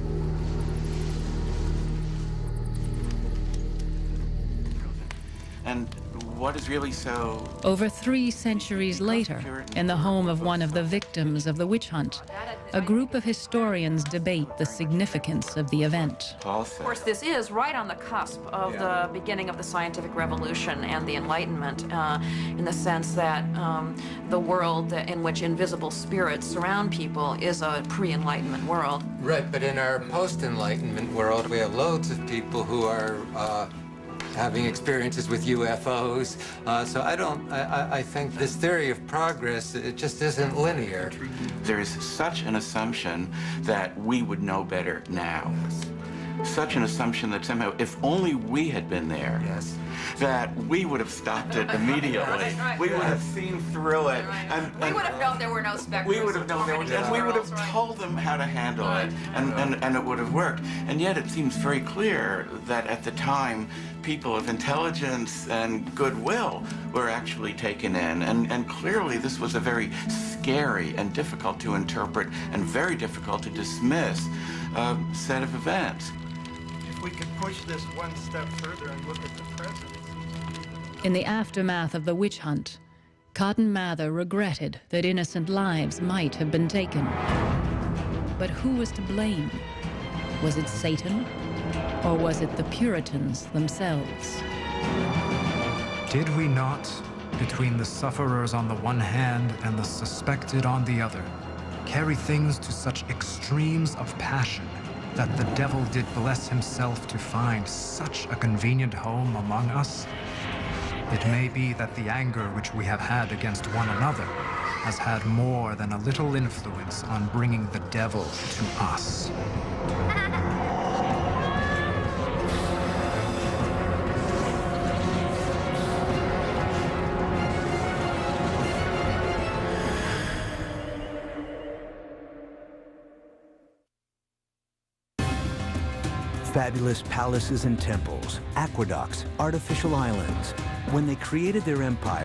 And what is really so... Over 3 centuries later, in the home of one of the victims of the witch hunt, a group of historians debate the significance of the event. Of course, this is right on the cusp of the beginning of the scientific revolution and the Enlightenment, in the sense that the world in which invisible spirits surround people is a pre-Enlightenment world. Right, but in our post-Enlightenment world, we have loads of people who are having experiences with UFOs. So I think this theory of progress, it just isn't linear. There is such an assumption that we would know better now. Such an assumption that somehow, if only we had been there, that we would have stopped it immediately. We would have seen through it. And we would have known there were no specters. We would have known there were, and we would have told them how to handle it, and it would have worked. And yet it seems very clear that at the time, people of intelligence and goodwill were actually taken in. And clearly this was a very scary and difficult to interpret and very difficult to dismiss set of events. If we could push this one step further and look at the present. In the aftermath of the witch hunt, Cotton Mather regretted that innocent lives might have been taken. But who was to blame? Was it Satan? Or was it the Puritans themselves? Did we not, between the sufferers on the one hand and the suspected on the other, carry things to such extremes of passion that the devil did bless himself to find such a convenient home among us? It may be that the anger which we have had against one another has had more than a little influence on bringing the devil to us. Fabulous palaces and temples, aqueducts, artificial islands. When they created their empire,